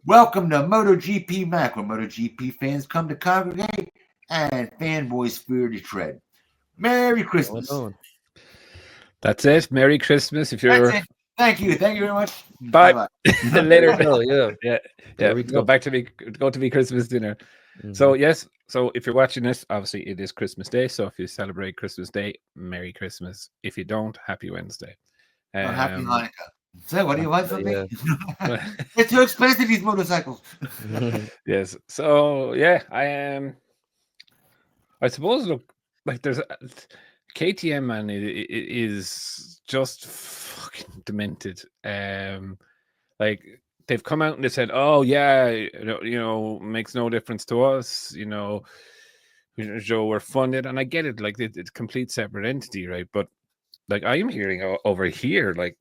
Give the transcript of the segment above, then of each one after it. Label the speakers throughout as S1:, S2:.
S1: Welcome to MotoGP Mac, where MotoGP fans come to congregate and fanboys fear to tread. Merry Christmas.
S2: That's it. Merry Christmas. If you're...
S1: That's it. Thank you very much.
S2: Bye. Later.
S3: Yeah.
S2: Go to be Christmas dinner.
S3: Mm-hmm.
S2: So yes. So if you're watching this, obviously it is Christmas Day. So if you celebrate Christmas Day, Merry Christmas. If you don't, Happy Wednesday.
S1: Happy Hanukkah. So what do you want from me?
S3: Yeah.
S1: It's too expensive, these motorcycles.
S2: Yes. So yeah, I suppose, look, like there's KTM, man, is just fucking demented. Like they've come out and they said, "Oh yeah, you know, makes no difference to us. You know, we're funded," and I get it. Like it's a complete separate entity, right? But like I am hearing over here, like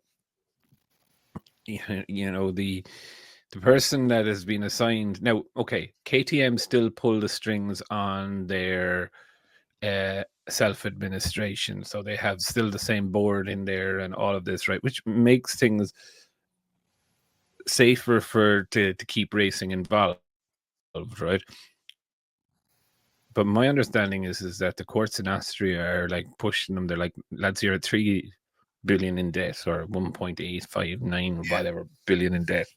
S2: you know, the person that has been assigned now. Okay, KTM still pull the strings on their self-administration, so they have still the same board in there and all of this, right, which makes things safer to keep racing involved, right? But my understanding is that the courts in Austria are like pushing them. They're like, lads, you're at 3 billion in debt, or 1.859 whatever billion in debt.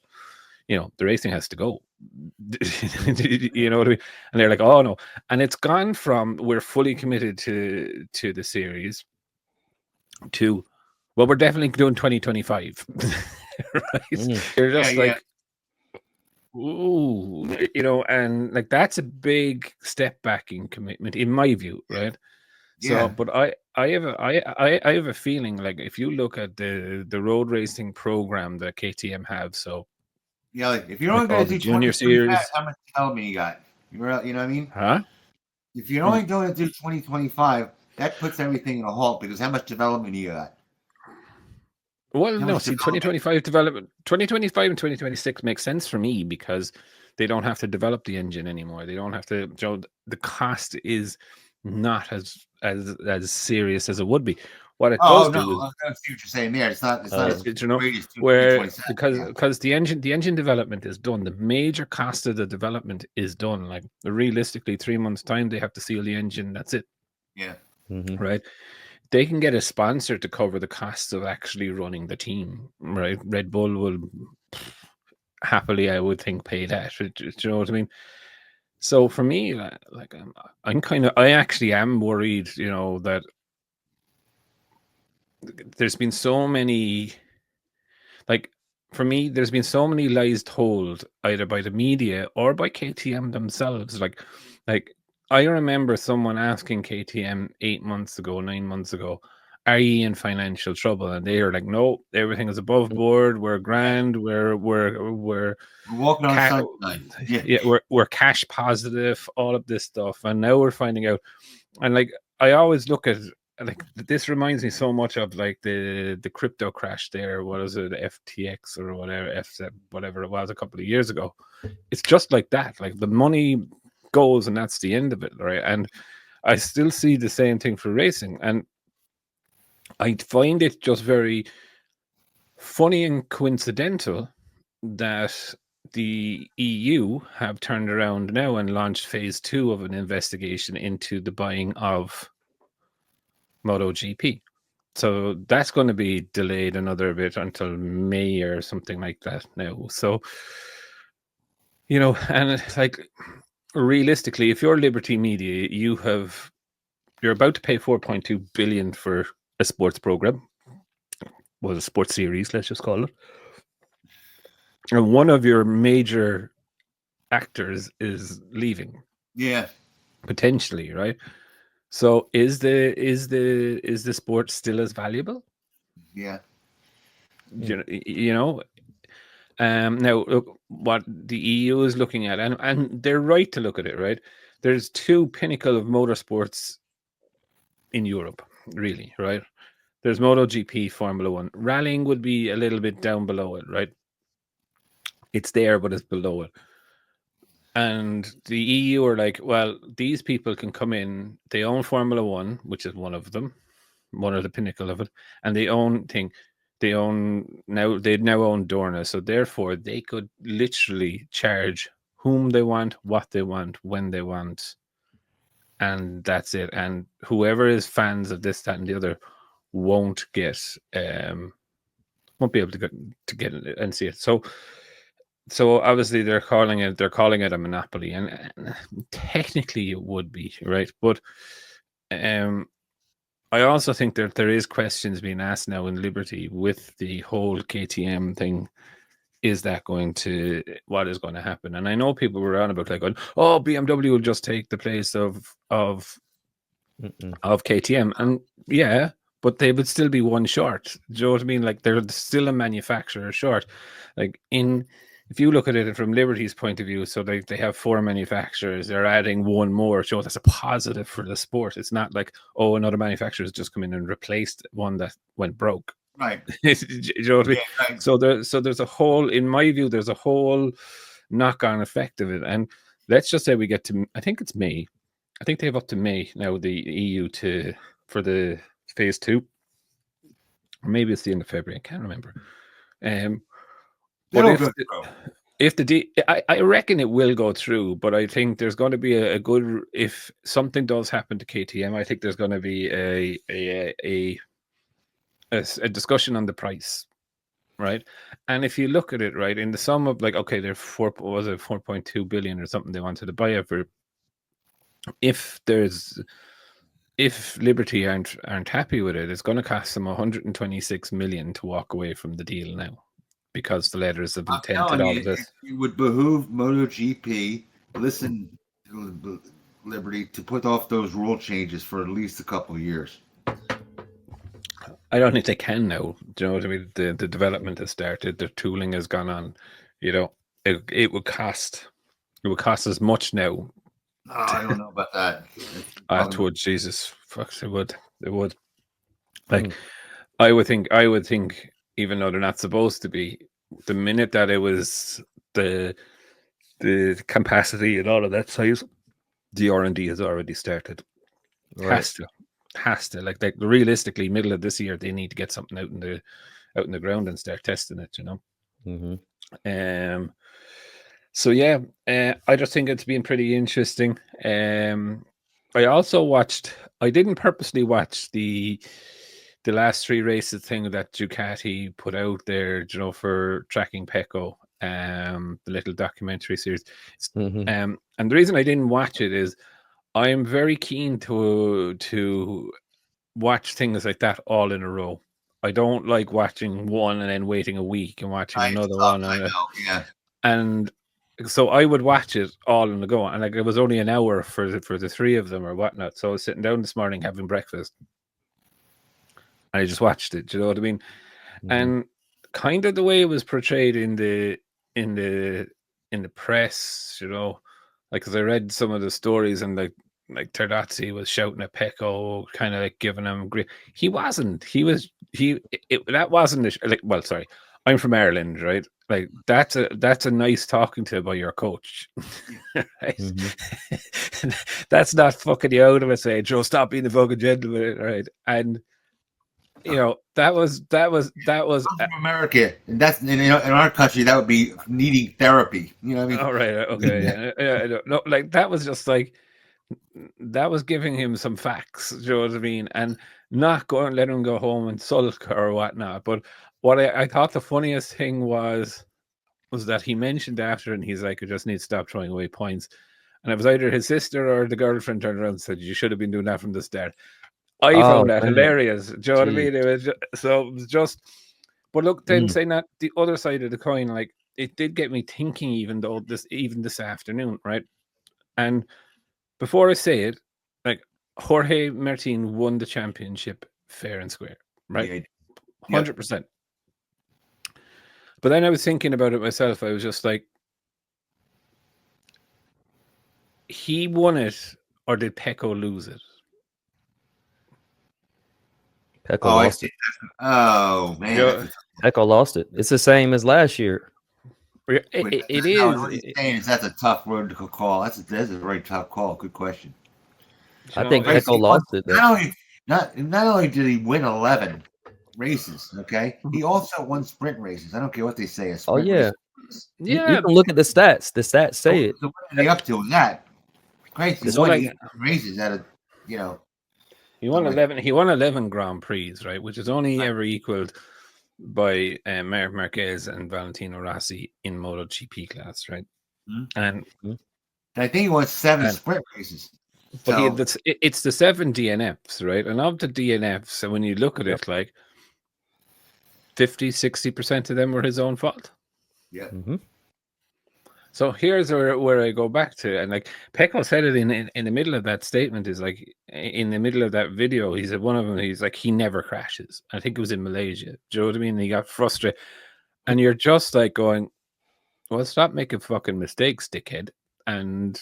S2: You know, the racing has to go. You know what I mean? And they're like, oh no. And it's gone from we're fully committed to the series to, well, we're definitely doing 2025. Right? You're just like, ooh, you know, and like that's a big step back in commitment, in my view, right? So, but I have a feeling, like if you look at the road racing program that KTM have, so
S1: yeah, like if you're only going to do
S2: junior series,
S1: how much development you got? You know what I mean?
S2: Huh?
S1: If you're only going to do 2025, that puts everything in a halt, because how much development you got?
S2: Well, no, see, 2025 development, 2025 and 2026 makes sense for me, because they don't have to develop the engine anymore. They don't have to. You know, the cost is not as serious as it would be. What it does do is,
S1: I see what you're saying there. It's not as
S2: you know, where because the engine development is done. The major cost of the development is done. Like realistically, 3 months time they have to seal the engine. That's it.
S1: Yeah.
S3: Mm-hmm.
S2: Right. They can get a sponsor to cover the costs of actually running the team. Right. Red Bull will happily, I would think, pay that. Do you know what I mean? So for me, like I actually am worried, you know, that there's been so many, like for me, there's been so many lies told either by the media or by KTM themselves. Like I remember someone asking KTM 8 months ago, 9 months ago, are you in financial trouble? And they are like, no, everything is above board. We're grand. We're
S1: walking on sunshine.
S2: Yeah, we're cash positive, all of this stuff. And now we're finding out. And like I always look at, like, this reminds me so much of like the crypto crash there. What is it, FTX or whatever it was a couple of years ago? It's just like that. Like the money goes and that's the end of it, right? And I still see the same thing for racing, and I find it just very funny and coincidental that the EU have turned around now and launched phase 2 of an investigation into the buying of MotoGP. So that's going to be delayed another bit until May or something like that now. So, you know, and it's like, realistically, if you're Liberty Media, you're about to pay 4.2 billion for a sports program. Well, a sports series, let's just call it. And one of your major actors is leaving.
S1: Yeah.
S2: Potentially, right? So is the sport still as valuable?
S1: Yeah.
S2: You know, now look what the EU is looking at, and they're right to look at it, right? There's two pinnacle of motorsports in Europe, really, right? There's MotoGP, Formula One. Rallying would be a little bit down below it, right? It's there, but it's below it. And the EU are like, well, these people can come in. They own Formula One, which is one of them, one of the pinnacle of it, and they own thing. They now own Dorna, so therefore they could literally charge whom they want, what they want, when they want, and that's it. And whoever is fans of this, that, and the other won't be able to get it and see it. So obviously they're calling it a monopoly, and technically it would be, right? But I also think that there is questions being asked now in Liberty with the whole KTM thing. Is that what is going to happen? And I know people were on about like, oh, BMW will just take the place of KTM, and yeah, but they would still be one short. Do you know what I mean? Like they're still a manufacturer short. Like if you look at it from Liberty's point of view, so they have 4 manufacturers, they're adding one more. So that's a positive for the sport. It's not like, oh, another manufacturer has just come in and replaced one that went broke.
S1: Right.
S2: You know what I mean? Yeah, right. So there's a whole, in my view, there's a whole knock-on effect of it. And let's just say we get to, I think it's May. I think they have up to May now, the EU for the phase 2. Or maybe it's the end of February. I can't remember. But I reckon it will go through, but I think there's going to be a good, if something does happen to KTM, I think there's going to be a discussion on the price, right? And if you look at it, right, in the sum of like, okay, they're 4.2 billion or something they wanted to buy it for. If Liberty aren't happy with it, it's going to cost them 126 million to walk away from the deal now, because the letters of intent and all of this.
S1: It would behoove MotoGP, listen to Liberty, to put off those rule changes for at least a couple of years.
S2: I don't think they can now. Do you know what I mean? The development has started. The tooling has gone on. You know, it would cost as much now.
S1: No, I don't know about that.
S2: It would, Jesus, fuck, it would. Like, I would think, even though they're not supposed to be, the minute that it was the capacity and all of that size, the R&D has already started. Right. Has to like realistically, middle of this year they need to get something out in the ground and start testing it. You know.
S3: Mm-hmm.
S2: So yeah, I just think it's been pretty interesting. I also watched. I didn't purposely watch the last 3 races thing that Ducati put out there, you know, for tracking Pecco, the little documentary series.
S3: Mm-hmm.
S2: And the reason I didn't watch it is I am very keen to watch things like that all in a row. I don't like watching one and then waiting a week and watching another one. And so I would watch it all in a go. And like it was only an hour for the 3 of them or whatnot. So I was sitting down this morning having breakfast. And I just watched it. Do you know what I mean? Mm-hmm. And kind of the way it was portrayed in the press, you know, like, because I read some of the stories and like Tardozzi was shouting at Pecco, kind of like giving him grief. He wasn't. That wasn't like. Well, sorry, I'm from Ireland, right? Like that's a nice talking to by your coach. Right? Mm-hmm. That's not fucking you out of it saying, "Joe, stop being the fucking gentleman," right? And you know that was
S1: from America, and that's in our country that would be needing therapy. You know what I mean?
S2: All right, okay, yeah. No, like that was just like. That was giving him some facts, you know what I mean, and not going let him go home and sulk or whatnot. But what I thought the funniest thing was that he mentioned after, and he's like, "I just need to stop throwing away points." And it was either his sister or the girlfriend turned around and said, "You should have been doing that from the start." I found that hilarious. Do you know what I mean? It was just. But look, then saying that, the other side of the coin, like it did get me thinking. Even this afternoon, right, and. Before I say it, like Jorge Martin won the championship fair and square, right? 100%. But then I was thinking about it myself. I was just like, he won it, or did Pecco lose it?
S3: Pecco lost it.
S1: Oh man,
S3: Pecco lost it. It's the same as last year.
S2: It is.
S1: No, what he's saying is that's a tough road to call. That's a very tough call. Good question.
S3: I think Pecco lost it.
S1: Not only did he win 11, races. Okay, he also won sprint races. I don't care what they say. A
S3: Oh
S1: sprint
S3: yeah,
S1: race.
S3: you can look at the stats. The stats say it.
S1: So what are they up to with that? Crazy.
S3: It's
S1: What
S2: like-
S1: he races out of, you know.
S2: He won
S1: Like-
S2: 11. He won 11 Grand Prix, right? Which is only ever equaled by Marc Marquez and Valentino Rossi in MotoGP class, right?
S1: Mm-hmm.
S2: And
S1: I think he won 7
S2: And-
S1: sprint races.
S2: but
S1: So,
S2: it's the 7 DNFs, right? And of the DNFs, so when you look at it, like 50-60% of them were his own fault.
S1: yeah.
S3: Mhm.
S2: So here's where I go back to, and like Pecco said it in the middle of that statement, is like in the middle of that video, he said one of them, he's like, he never crashes. I think it was in Malaysia. Do you know what I mean? He got frustrated, and you're just like going, well, stop making fucking mistakes, dickhead. And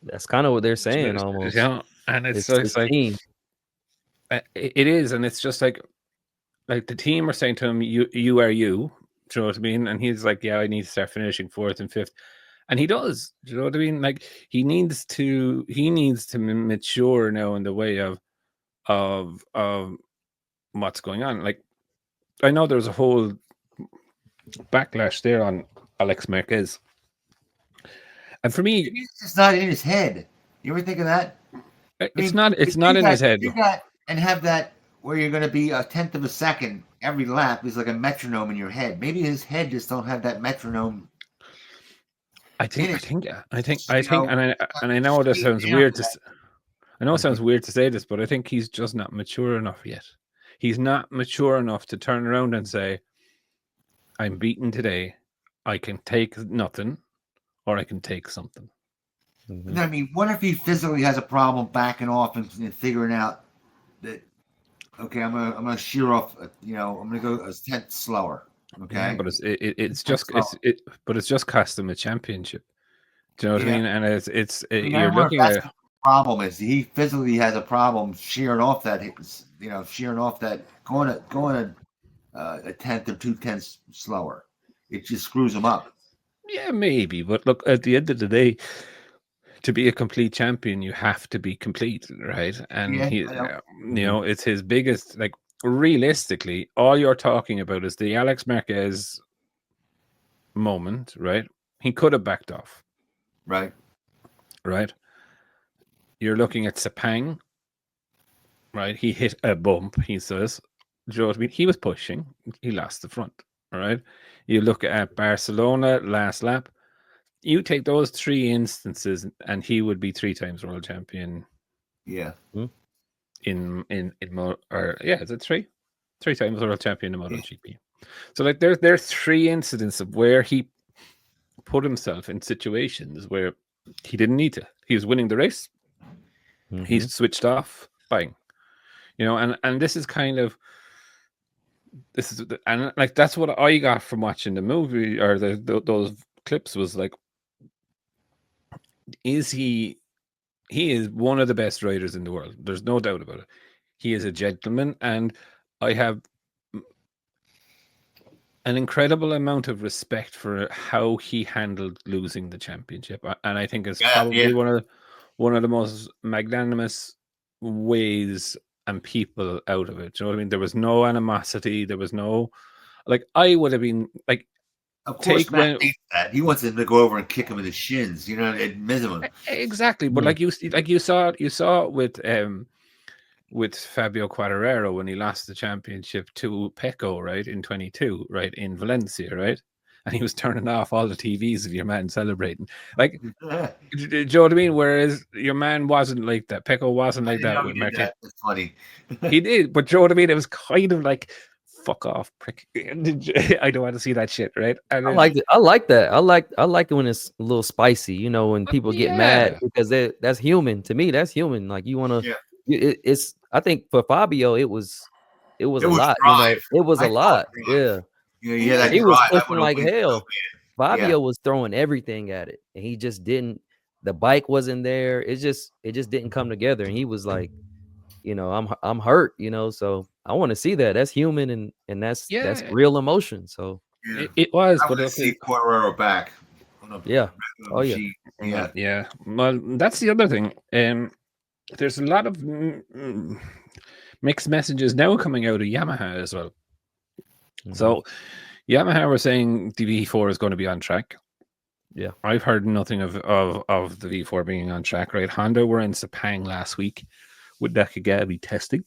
S3: That's kind of what they're saying almost.
S2: you know, and it's like
S3: team.
S2: it is, and it's just like the team are saying to him, you are you. Do you know what I mean? And he's like, yeah, I need to start finishing 4th and 5th. And he does. Do you know what I mean? Like he needs to mature now in the way of what's going on. Like I know there's a whole backlash there on Alex Marquez. And for me,
S1: It's just not in his head. You ever think of that?
S2: it's not in his head.
S1: Do that and have that where you're going to be 1/10 of a second every lap is like a metronome in your head. Maybe his head just don't have that metronome.
S2: I think,
S1: know,
S2: and I know this sounds weird to. I know it sounds weird to say this, but I think he's just not mature enough yet. He's not mature enough to turn around and say, "I'm beaten today. I can take nothing, or I can take something."
S3: Mhm.
S1: I mean, what if he physically has a problem backing off and figuring out that, okay, I'm gonna shear off. I'm gonna go a 10th slower. Okay,
S2: Yeah, but it's just cost him a championship. Do you know what I mean? And you're looking at
S1: the problem is he physically has a problem shearing off that going a 1/10 or 2/10 slower. It just screws him up.
S2: yeah, maybe, but look, at the end of the day, to be a complete champion, you have to be complete, right? And
S1: Yeah, I know.
S2: it's his biggest, like, realistically, all you're talking about is the Alex Marquez moment, right? He could have backed off,
S1: Right.
S2: You're looking at Sepang, right? He hit a bump, he says. Do you know what I mean? He was pushing, he lost the front, all right? You look at Barcelona last lap, you take those 3 instances and he would be 3 times world champion.
S1: Yeah.
S2: Is it 3? 3 times world champion in MotoGP. So like there's 3 incidents of where he put himself in situations where he didn't need to. He was winning the race.
S3: Mhm.
S2: He switched off, bang. And this is kind of and like that's what I got from watching the movie or those clips was like, he is one of the best riders in the world. There's no doubt about it. He is a gentleman, and I have an incredible amount of respect for how he handled losing the championship. And I think it's probably one of the most magnanimous ways and people out of it. Do you know what I mean? There was no animosity. There was no, like, I would have been like,
S1: Of course, Matt hates that. He wants him to go over and kick him in the shins, and miss him.
S2: Exactly. But like you saw it with Fabio Quartararo when he lost the championship to Pecco, right, in 22, right, in Valencia, right? And he was turning off all the TVs of your man celebrating. Like, do you know what I mean? Whereas your man wasn't like that. Pecco wasn't like that with Marquez.
S1: That's funny.
S2: He did, but do you know what I mean? It was kind of like, fuck off, prick. I don't want to see that shit, right? And
S3: I like it. I like that. I like it when it's a little spicy, when people get mad, because that's human. To me, that's human. Like, you want to. It's. I think for Fabio, it was a lot. It was a lot. Yeah. He was pushing like hell. Fabio was throwing everything at it, and he just didn't. The bike wasn't there. It just didn't come together, and he was like, I'm hurt. So I want to see that. That's human, and that's real emotion. So
S2: it was.
S1: I want to see Quartararo back.
S3: Yeah. Oh yeah.
S2: Yeah. Well, that's the other thing. There's a lot of mixed messages now coming out of Yamaha as well. So Yamaha were saying the V4 is going to be on track.
S3: Yeah,
S2: I've heard nothing of the V4 being on track. Right, Honda were in Sepang last week with Nakagami testing,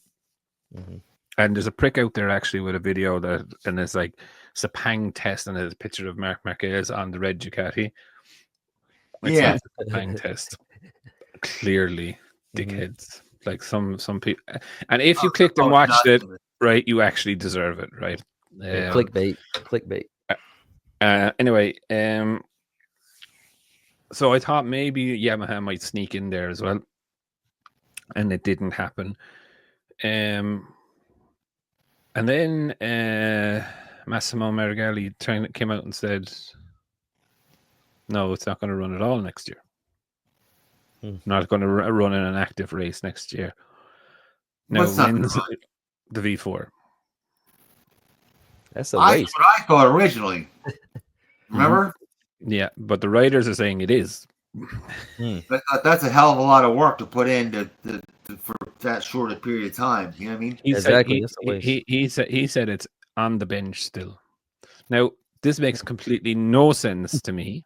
S2: and there's a prick out there actually with a video and it's like Sepang test, and there's a picture of Marc Marquez on the red Ducati. It's not a Sepang test. Clearly, dickheads. Like some people, and if you clicked and watched it, right, you actually deserve it, right?
S3: clickbait.
S2: Anyway, so I thought maybe Yamaha might sneak in there as well, and it didn't happen. And then Massimo Marigali came out and said, "No, it's not going to run at all next year. Not going to run in an active race next year." Now, when's the V4?
S3: That's a waste.
S1: That's what I thought originally. Remember?
S2: Yeah, but the writers are saying it is.
S1: That's a hell of a lot of work to put in for that short a period of time. You know what I mean?
S3: Exactly.
S2: He said it's on the bench still. Now, this makes completely no sense to me,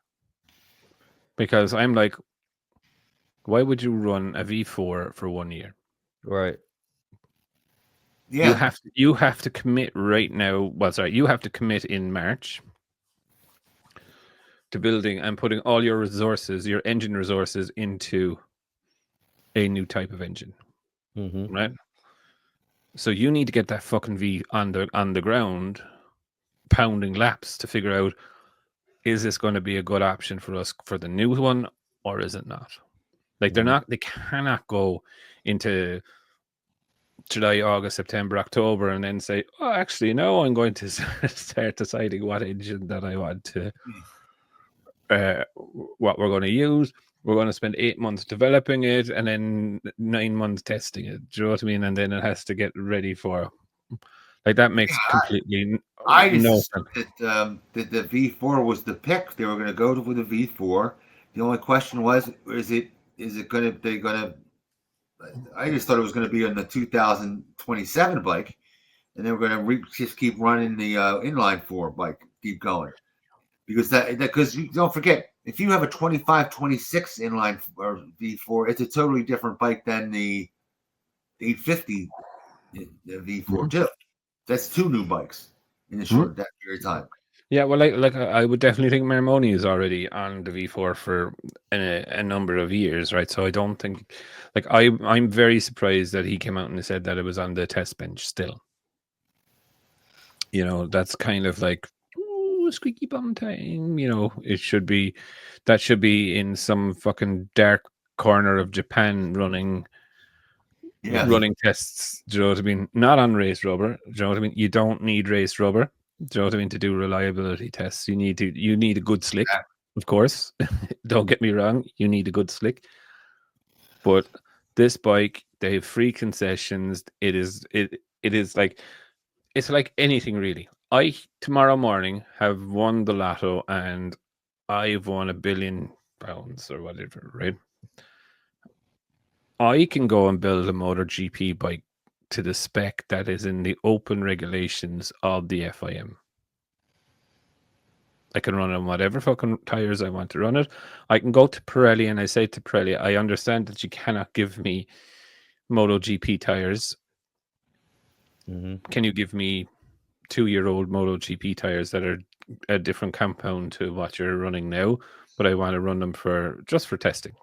S2: because I'm like, why would you run a V4 for 1 year?
S3: Right.
S1: Yeah.
S2: You have to commit right now. Well, sorry, you have to commit in March to building and putting all your resources, your engine resources, into a new type of engine, right? So you need to get that fucking V on the ground, pounding laps to figure out, is this going to be a good option for us for the new one, or is it not? Like they cannot go into July, August, September, October, and then say, "Oh, actually, no, I'm going to start deciding what engine that I want to, what we're going to use. We're going to spend 8 months developing it, and then 9 months testing it." Do you know what I mean? And then it has to get ready for, like, that makes completely
S1: I
S2: no
S1: just
S2: sense.
S1: that the V4 was the pick. They were going to go with the V4. The only question was, is it going to? I just thought it was going to be on the 2027 bike, and they were going to just keep running the inline 4 bike, keep going, because you don't forget, if you have a 25-26 inline or V4, it's a totally different bike than the 850 the V4 too. That's 2 new bikes in a short that period of time.
S2: Yeah, well, like I would definitely think Marmoni is already on the V4 for a number of years, right? So I don't think, like, I'm very surprised that he came out and said that it was on the test bench still. You know, that's kind of like, ooh, squeaky bum time. You know, that should be in some fucking dark corner of Japan running tests. Do you know what I mean? Not on race rubber. Do you know what I mean? You don't need race rubber. Do you know what I mean? To do reliability tests, you need a good slick, of course. Don't get me wrong, you need a good slick. But this bike, they have free concessions. It is like, it's like anything really. I tomorrow morning have won the lotto and I've won £1 billion or whatever, right? I can go and build a MotoGP bike to the spec that is in the open regulations of the FIM. I can run on whatever fucking tires I want to run it. I can go to Pirelli and I say to Pirelli, I understand that you cannot give me MotoGP tires. Can you give me 2-year-old MotoGP tires that are a different compound to what you're running now, but I want to run them just for testing?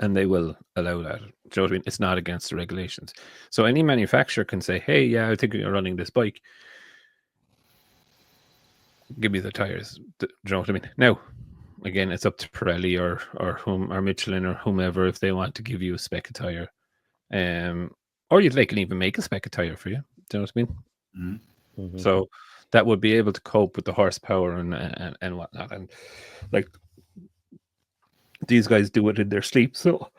S2: And they will allow that. Do you know what I mean? It's not against the regulations. So any manufacturer can say, hey, yeah, I think you're running this bike. Give me the tires. Do you know what I mean? Now, again, it's up to Pirelli or Michelin or whomever if they want to give you a spec tire. Or they can even make a spec tire for you. Do you know what I mean? So that would be able to cope with the horsepower and whatnot. And like, these guys do it in their sleep, so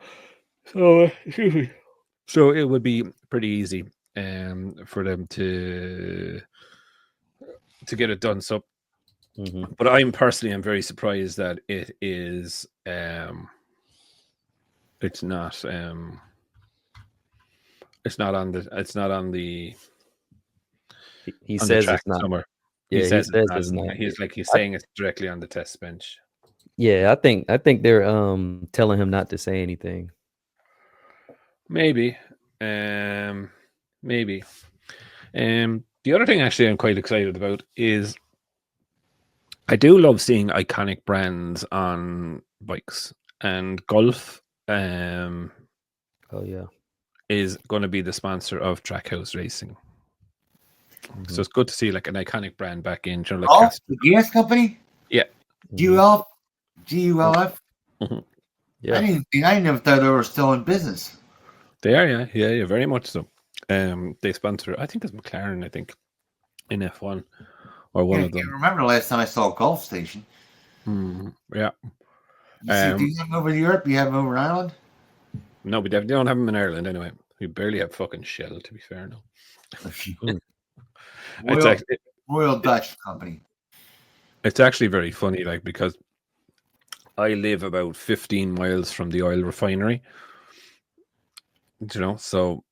S2: it would be pretty easy for them to get it done. So, but I'm very surprised that it is it's not It's not on the. It's not on the.
S3: He
S2: On the
S3: says
S2: track
S3: it's not.
S2: somewhere.
S3: Yeah,
S2: He says
S3: it's not.
S2: He's saying it's directly on the test bench.
S3: Yeah, I think they're telling him not to say anything.
S2: Maybe. Maybe. The other thing actually I'm quite excited about is I do love seeing iconic brands on bikes, and Gulf
S3: Oh yeah.
S2: is going to be the sponsor of Trackhouse Racing. So it's good to see like an iconic brand back in. You know, like
S1: the gas company?
S2: Yeah.
S1: GULF?
S3: Yeah.
S1: I never thought they were still in business.
S2: They are, yeah, very much so. They sponsor, I think it's McLaren, I think, in F1 or one of them.
S1: I remember the last time I saw a Gulf station.
S2: Yeah.
S1: Do you have them over in Europe? You have them over in Ireland?
S2: No, we definitely don't have them in Ireland anyway. We barely have fucking Shell, to be fair. No.
S1: Royal Dutch company.
S2: It's actually very funny, like, because I live about 15 miles from the oil refinery. You know, so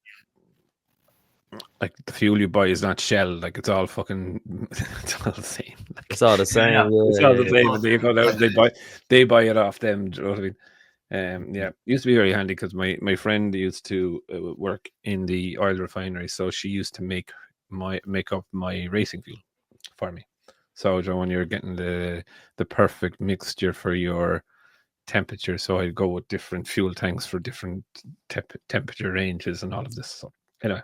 S2: like the fuel you buy is not Shell, like it's all fucking it's all the same. Like,
S3: it's all the same. Yeah,
S2: it's all the same. They buy it off them. Do you know what I mean? Yeah, it used to be very handy because my friend used to work in the oil refinery, so she used to make up my racing fuel for me. So Joe, when you're getting the perfect mixture for your temperature, so I'd go with different fuel tanks for different temperature ranges and all of this. So anyway,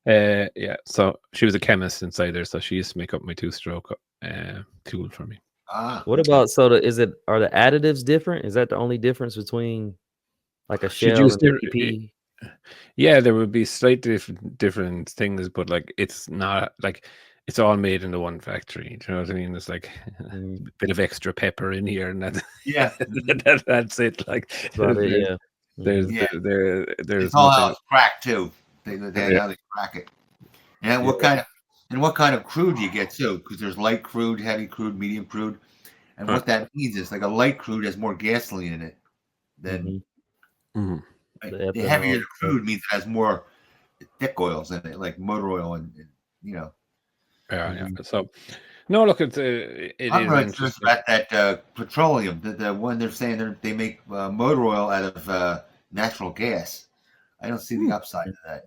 S2: yeah. So she was a chemist inside there, so she used to make up my 2-stroke fuel for me.
S3: What about are the additives different? Is that the only difference between like a Shell and BP?
S2: Yeah, there would be slightly different things, but like it's not like it's all made in the one factory. Do you know what I mean? There's like a bit of extra pepper in here, and that that's it. Like there's
S1: it's all how it's cracked too. They how they crack it. And what kind of crude you get too? Because there's light crude, heavy crude, medium crude, and what that means is like a light crude has more gasoline in it than the heavier the crude means it has more thick oils in it, like motor oil and you know.
S2: Yeah. So no, look, I'm
S1: really curious about that petroleum. The one they're saying they make motor oil out of natural gas. I don't see the upside of that.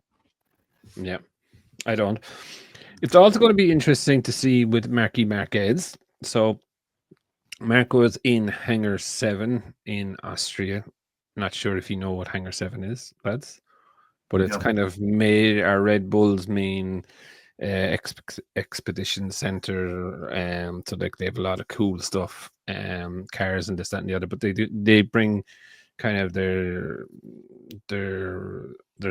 S2: Yeah, I don't. It's also going to be interesting to see with Marc Marquez. So Marc was in Hangar 7 in Austria. Not sure if you know what Hangar 7 is, lads, but it's kind of Red Bull's main expedition center. So like they have a lot of cool stuff, cars and this, that, and the other. But they bring kind of their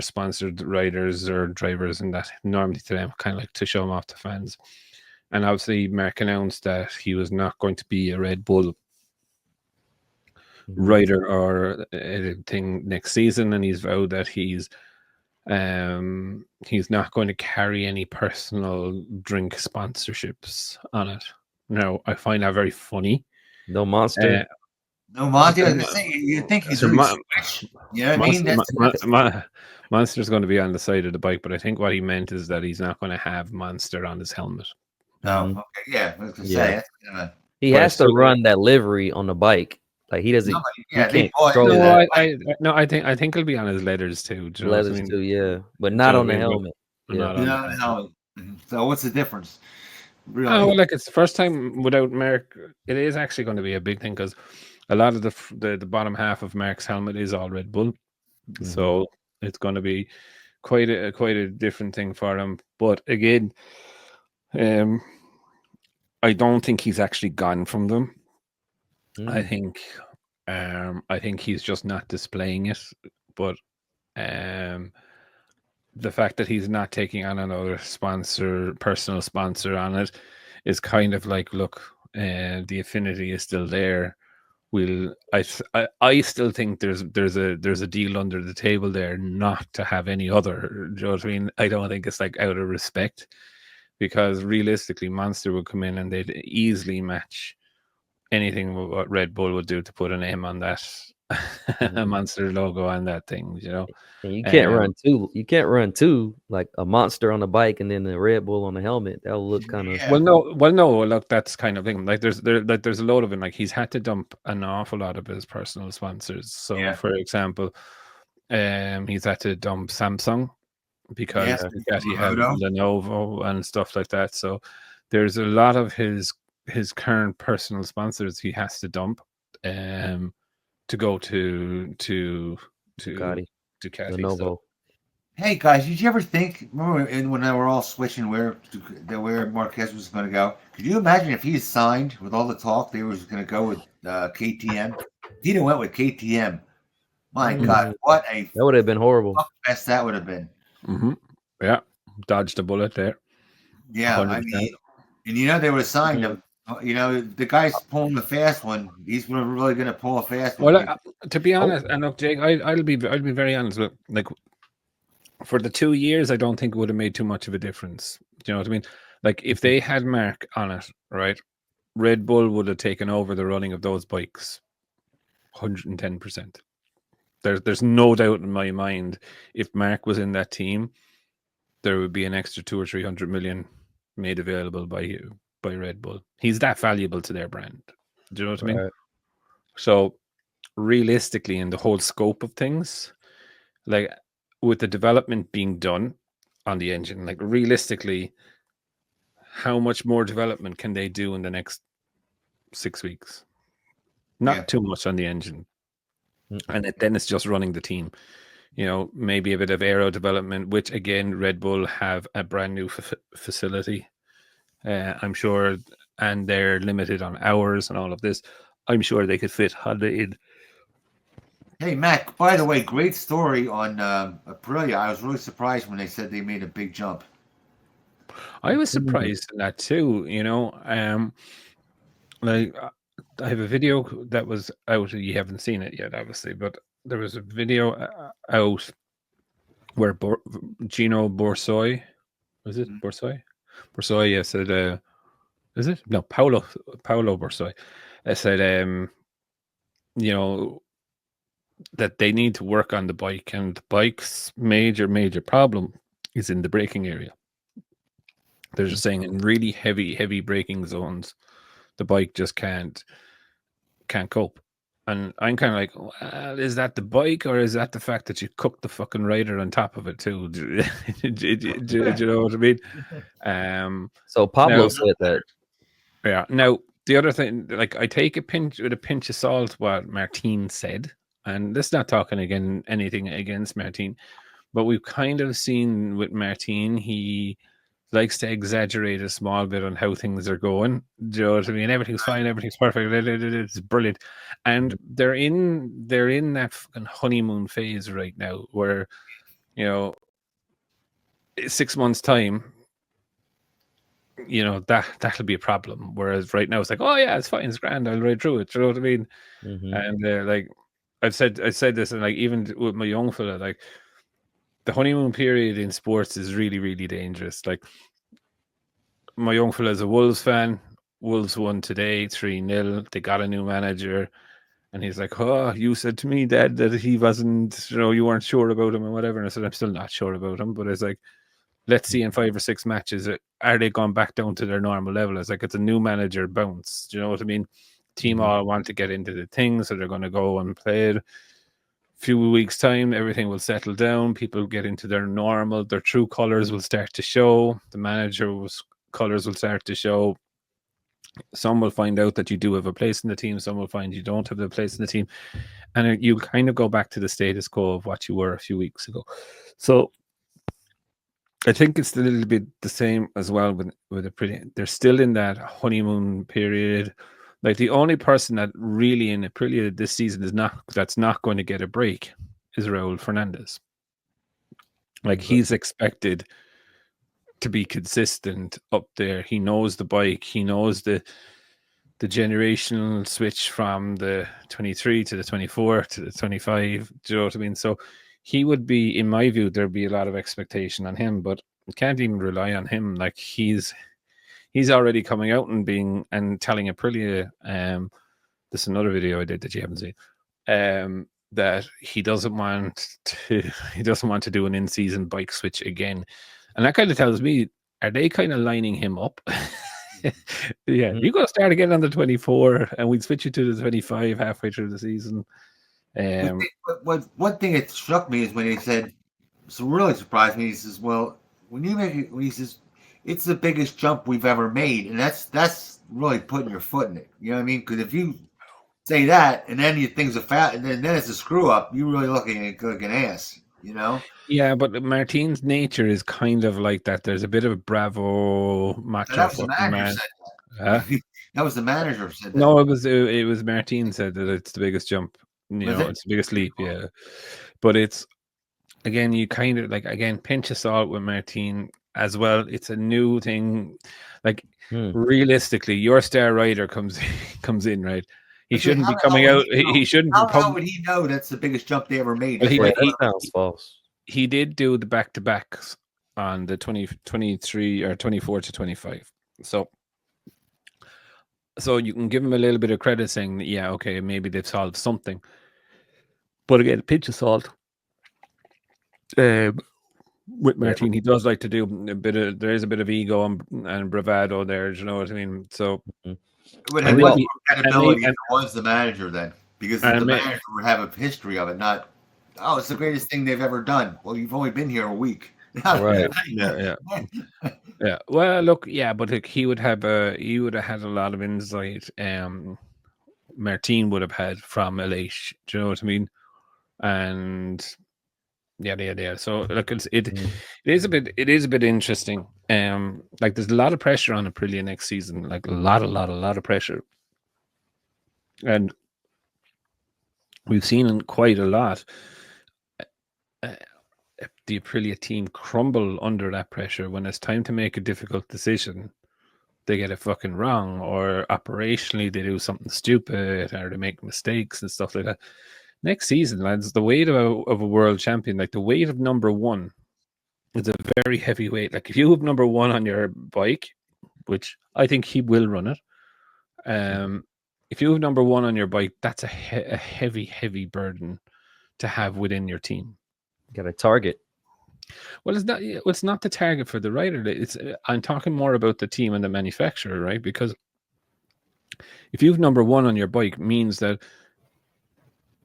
S2: sponsored riders or drivers and that normally to them, kind of like to show them off to fans. And obviously Marc announced that he was not going to be a Red Bull rider or anything next season, and he's vowed that he's not going to carry any personal drink sponsorships on it. Now I find that very funny.
S3: No Monster.
S1: No Monster. You think he's Switch? You know what I mean?
S2: Monster's going to be on the side of the bike, but I think what he meant is that he's not going to have Monster on his helmet.
S1: No, okay, yeah. I was going to say
S3: he has to run that livery on the bike. Like he doesn't. I think
S2: it'll be on his leathers too.
S3: Leathers too, yeah, but not on the helmet.
S1: No. So what's the difference? Really?
S2: Oh, like it's the first time without Marc. It is actually going to be a big thing because a lot of the bottom half of Marc's helmet is all Red Bull, so it's going to be quite a different thing for him. But again, I don't think he's actually gone from them. I think he's just not displaying it. But the fact that he's not taking on another personal sponsor on it, is kind of like, look, the affinity is still there. I still think there's a deal under the table there not to have any other. Do you know what I mean? I don't think it's like out of respect, because realistically, Monster would come in and they'd easily match anything what Red Bull would do to put an M on that Monster logo on that thing, you know.
S3: And you can't run two. You can't run two, like a monster on the bike and then the Red Bull on the helmet. That'll look kind of.
S2: Well, no. Look, that's kind of thing. Like there's a load of it. Like he's had to dump an awful lot of his personal sponsors. So, for example, he's had to dump Samsung because he had Lenovo and stuff like that. So there's a lot of his current personal sponsors he has to dump to go to
S3: Ducati.
S2: Lenovo.
S3: So.
S1: Hey guys, did you ever think? Remember when they were all switching where Marquez was going to go? Could you imagine if he signed with all the talk they was going to go with KTM? He didn't went with KTM. My God, what a
S3: that would have been horrible.
S1: Mess that would have been.
S2: Mm-hmm. Yeah, dodged a bullet there.
S1: Yeah, 100%. I mean, and you know they would have signed him. You know, the guy's pulling the fast one. He's really going to pull a fast one.
S2: Well, to be honest, and look, Jake, I'll be very honest. Look, like for the 2 years, I don't think it would have made too much of a difference. Do you know what I mean? Like if they had Marc on it, right? Red Bull would have taken over the running of those bikes, 110%. There's no doubt in my mind. If Marc was in that team, there would be an extra 200 or 300 million made available by Red Bull. He's that valuable to their brand. Do you know what I mean? So realistically, in the whole scope of things, like with the development being done on the engine, like realistically, how much more development can they do in the next 6 weeks? Not too much on the engine. And then it's just running the team. You know, maybe a bit of aero development, which again, Red Bull have a brand new facility. I'm sure, and they're limited on hours and all of this. I'm sure they could fit Honda in.
S1: Hey, Mac, by the way, great story on Aprilia. I was really surprised when they said they made a big jump.
S2: I was surprised in that too, you know. Like I have a video that was out. You haven't seen it yet, obviously, but there was a video out where Gino Borsoi, was it Borsoi? Borsoi, yeah, said, is it? No, Paolo Borsoi. Said, you know, that they need to work on the bike, and the bike's major problem is in the braking area. They're just saying in really heavy braking zones, the bike just can't cope. And I'm kind of like, well, is that the bike or is that the fact that you cooked the fucking rider on top of it too? Do you know what I mean?
S3: So Pablo said that.
S2: Yeah. Now the other thing, like I take a pinch of salt what Martin said, and this is not talking again anything against Martin, but we've kind of seen with Martin, he likes to exaggerate a small bit on how things are going. Do you know what I mean? Everything's fine, everything's perfect, it's brilliant. And they're in that fucking honeymoon phase right now where, you know, 6 months time, you know, that'll be a problem. Whereas right now it's like, oh yeah, it's fine, it's grand, I'll ride through it. Do you know what I mean? And like I said this, and like even with my young fella, like the honeymoon period in sports is really dangerous. Like my young fella is a Wolves fan. Wolves won today 3-0. They got a new manager, and he's like, "Oh, you said to me, Dad, that he wasn't, you know, you weren't sure about him and whatever." And I said, "I'm still not sure about him, but it's like, let's see in 5 or 6 matches, are they gone back down to their normal level?" It's like it's a new manager bounce. Do you know what I mean? Team all want to get into the thing, so they're going to go and play it. Few weeks time, everything will settle down. People get into their normal, their true colors will start to show. The manager's colors will start to show. Some will find out that you do have a place in the team. Some will find you don't have a place in the team, and you kind of go back to the status quo of what you were a few weeks ago. So I think it's a little bit the same as well with Aprilia. They're still in that honeymoon period. Like the only person that really in Aprilia this season that's not going to get a break is Raul Fernandez. Like he's expected to be consistent up there. He knows the bike. He knows the generational switch from the 23 to the 24 to the 25. Do you know what I mean? So he would be, in my view, there'd be a lot of expectation on him, but you can't even rely on him. Like he's already coming out and telling Aprilia, this is another video I did that you haven't seen. that he doesn't want to do an in-season bike switch again, and that kind of tells me, are they kind of lining him up? Yeah, you got to start again on the 24, and we'd switch you to the 25 halfway through the season.
S1: One thing that struck me is when he said, so really surprised me. He says, "Well, when you make it," he says, "it's the biggest jump we've ever made," and that's really putting your foot in it. You know what I mean? Because if you say that and then you things are fat, and then it's a screw up, you're really looking at like an ass. You know?
S2: Yeah, but Martin's nature is kind of like that. There's a bit of a bravo macho.
S1: That was the manager said that. Huh? That was the manager said that.
S2: No, it was Martin said that it's the biggest jump. It's the biggest leap. Yeah, but it's again, you kind of like again pinch of salt with Martin as well. It's a new thing. Like realistically, your star rider comes in, right? He shouldn't be coming out. He shouldn't.
S1: How would he know that's the biggest jump they ever made?
S3: That sounds false.
S2: He did do the back-to-backs on the 2023 or 24 to 25. So you can give him a little bit of credit saying that, yeah, okay, maybe they've solved something. But again, a pinch of salt. With Martin, he does like to do there is a bit of ego and bravado there. Do you know what I mean? So
S1: it would have more credibility if it was the manager then, because the manager would have a history of it, not, oh, it's the greatest thing they've ever done. Well, you've only been here a week.
S3: Right.
S2: Yeah. Well, look, yeah, but he would have had a lot of insight. Martin would have had from Elish. Do you know what I mean? And yeah. So look, it is a bit interesting. Like there's a lot of pressure on Aprilia next season. Like a lot of pressure, and we've seen quite a lot. The Aprilia team crumble under that pressure when it's time to make a difficult decision. They get it fucking wrong, or operationally they do something stupid, or they make mistakes and stuff like that. Next season, lads, the weight of a world champion, like the weight of number one, is a very heavy weight. Like if you have number one on your bike, which I think he will run it, if you have number one on your bike, that's a heavy burden to have within your team.
S3: Got a target.
S2: Well, it's not the target for the rider. I'm talking more about the team and the manufacturer, right? Because if you've number one on your bike, means that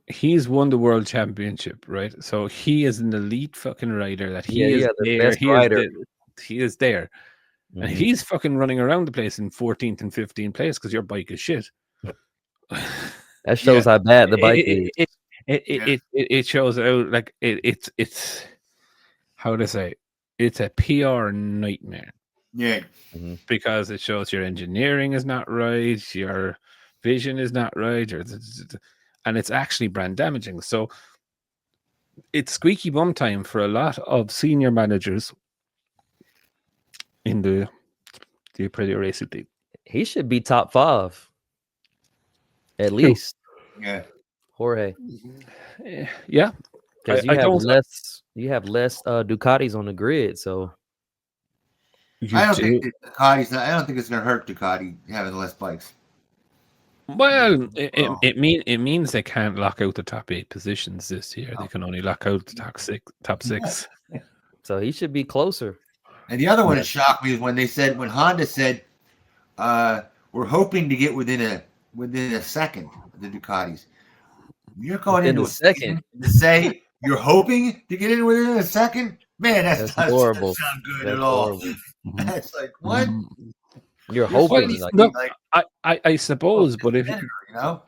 S2: he's won the world championship, right? So he is an elite fucking rider. That he is there. He is there, and he's fucking running around the place in 14th and 15th place because your bike is shit.
S3: That shows how bad the bike is.
S2: It shows out like it's how to say, it's a PR nightmare.
S1: Yeah.
S2: Because it shows your engineering is not right, your vision is not right, and it's actually brand damaging. So it's squeaky bum time for a lot of senior managers in the Aprilia racing team.
S3: He should be top 5. At least.
S1: Yeah.
S3: Jorge.
S2: Yeah.
S3: Because you have less Ducatis on the grid, so
S1: I don't think it's going to hurt Ducati having less bikes.
S2: Well, it means they can't lock out the top 8 positions this year. They can only lock out the top six.
S3: So he should be closer.
S1: And the other one that shocked me is when Honda said, "We're hoping to get within a second of the Ducatis." You're going into a second to say you're hoping to get in within a second? Man, that's horrible. Doesn't sound good at all. That's like, what?
S3: You're hoping.
S2: I suppose, but if
S1: you know,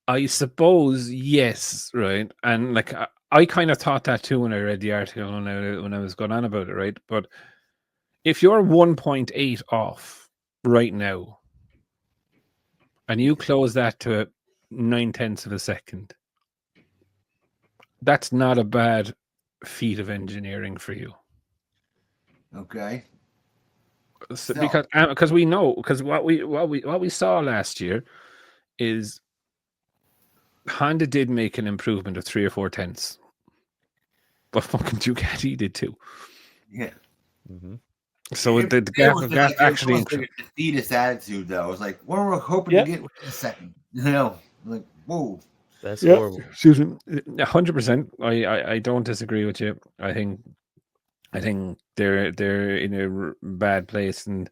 S2: I suppose, yes, right. And like I kind of thought that too when I read the article when I was going on about it, right? But if you're 1.8 off right now, and you close that to 0.9 of a second, that's not a bad feat of engineering for you.
S1: Okay.
S2: So, because we know, because what we saw last year is Honda did make an improvement of 3 or 4 tenths, but fucking Ducati did too.
S1: Yeah.
S2: So the gap actually
S1: like a defeatist attitude, though. It was like, we're hoping to get within a second. You know, like, whoa.
S3: That's horrible.
S2: Excuse me. 100%. I don't disagree with you. I think they're in a bad place, and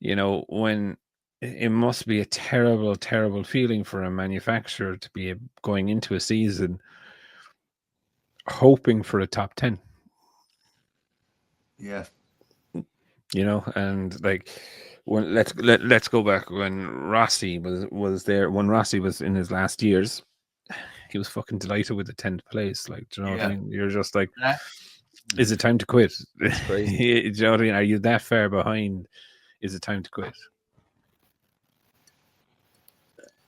S2: when it must be a terrible, terrible feeling for a manufacturer to be going into a season hoping for a top 10.
S1: Yeah.
S2: And like when let's go back when Rossi was there, when Rossi was in his last years, he was fucking delighted with the 10th place. Like, do you know what I mean? You're just like, is it time to quit?
S3: It's crazy.
S2: Do you know what I mean? Are you that far behind? Is it time to quit?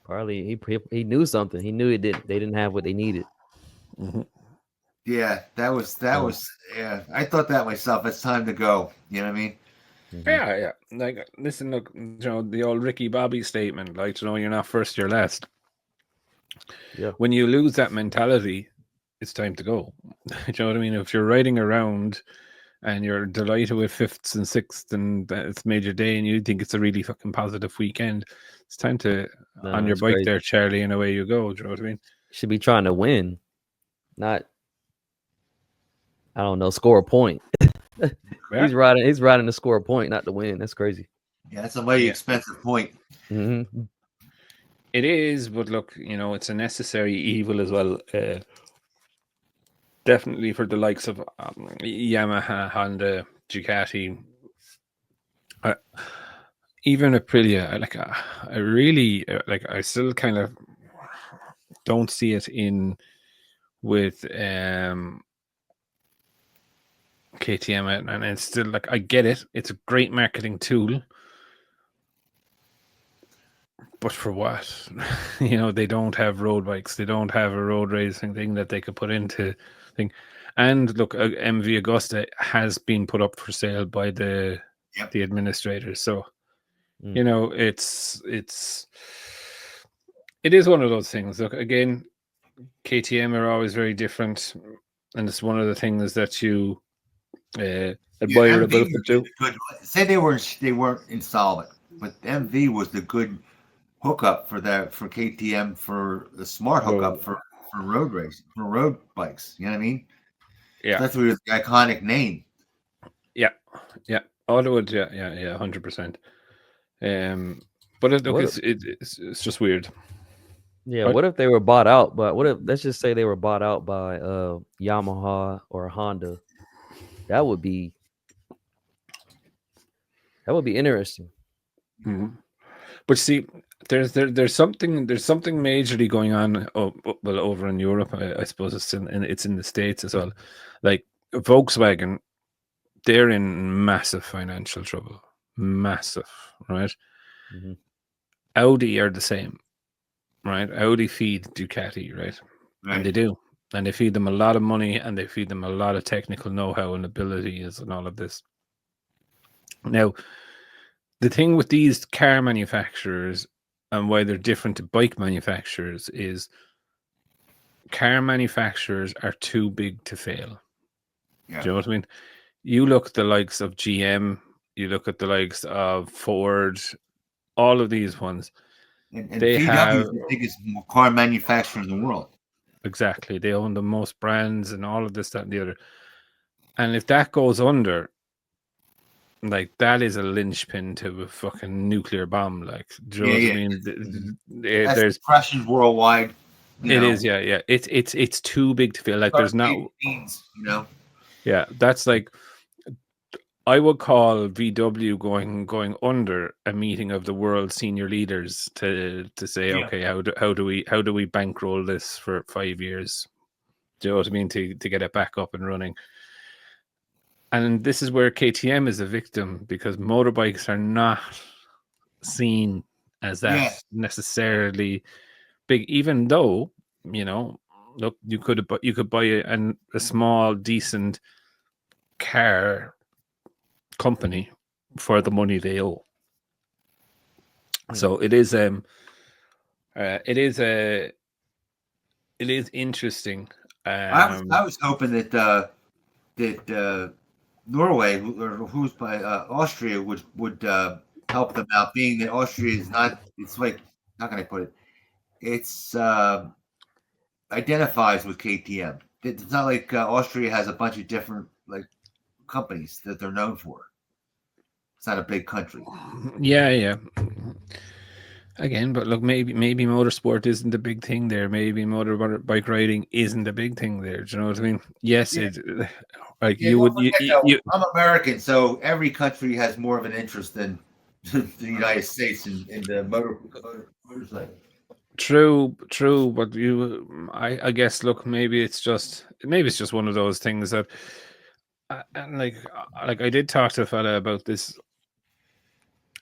S3: Probably he knew something. He knew they didn't have what they needed.
S2: Mm-hmm.
S1: Yeah, that was yeah. I thought that myself. It's time to go. You know what I mean?
S3: Mm-hmm.
S2: Yeah. Like, listen, look, the old Ricky Bobby statement, like, you're not first, you're last.
S3: Yeah.
S2: When you lose that mentality, it's time to go. Do you know what I mean? If you're riding around and you're delighted with fifths and sixths and it's made your day and you think it's a really fucking positive weekend, it's time to on your bike
S3: crazy.
S2: there, Charlie, and away you go. Do you know what I mean?
S3: Should be trying to win, not, I don't know, score a point. He's riding to score a point, not to win. That's crazy.
S1: Yeah, that's a mighty expensive point.
S3: Mm-hmm.
S2: It is, but look, it's a necessary evil as well. Definitely for the likes of Yamaha, Honda, Ducati, even Aprilia. I really I still kind of don't see it in with KTM, and it's still like, I get it. It's a great marketing tool. But for what? They don't have road bikes. They don't have a road racing thing that they could put into thing. And look, MV Augusta has been put up for sale by the administrators. So, it is one of those things. Look, again, KTM are always very different, and it's one of the things that you admire about them too.
S1: Say they weren't insolvent, but MV was the good hookup for KTM, for the smart hookup for road racing, for road bikes. You know what I mean?
S2: Yeah,
S1: that's the iconic name.
S2: Yeah. Autowood, 100%. But it's just weird.
S3: Yeah, what if they were bought out? But what if, let's just say they were bought out by Yamaha or Honda? That would be interesting.
S2: Mm-hmm. But see, there's something majorly going on. Over in Europe, I suppose it's in the States as well. Like Volkswagen, they're in massive financial trouble. Massive, right?
S3: Mm-hmm.
S2: Audi are the same, right? Audi feed Ducati, right? And they do. And they feed them a lot of money, and they feed them a lot of technical know-how and abilities and all of this. Now, the thing with these car manufacturers and why they're different to bike manufacturers is car manufacturers are too big to fail. Yeah. Do you know what I mean? You look at the likes of GM, you look at the likes of Ford, all of these ones.
S1: And they VW is the biggest car manufacturer in the world.
S2: Exactly. They own the most brands and all of this, that, and the other. And if that goes under, like, that is a linchpin to a fucking nuclear bomb. Like, do you know what I mean?
S1: There's crashes worldwide.
S2: It is, yeah. It's too big to feel like there's not. Yeah, that's like, I would call VW going under a meeting of the world senior leaders to say, okay, how do we bankroll this for 5 years? Do you know what I mean? To get it back up and running. And this is where KTM is a victim, because motorbikes are not seen as that necessarily big, even though, look, you could buy a small, decent car company for the money they owe. So it is interesting.
S1: I was hoping that Norway, or who's by Austria, would help them out, being that Austria is not. It's like, how can I put it? It's identifies with KTM. It's not like Austria has a bunch of different like companies that they're known for. It's not a big country.
S2: Yeah. Again, but look, maybe motorsport isn't the big thing there. Maybe motorbike riding isn't the big thing there. Do you know what I mean? Yes,
S1: Yeah.
S2: Like
S1: Yeah,
S2: you would.
S1: though, I'm American, so every country has more of an interest than the United States in the motorcycle.
S2: True, but I guess, look, maybe it's just one of those things that, and like I did talk to a fella about this,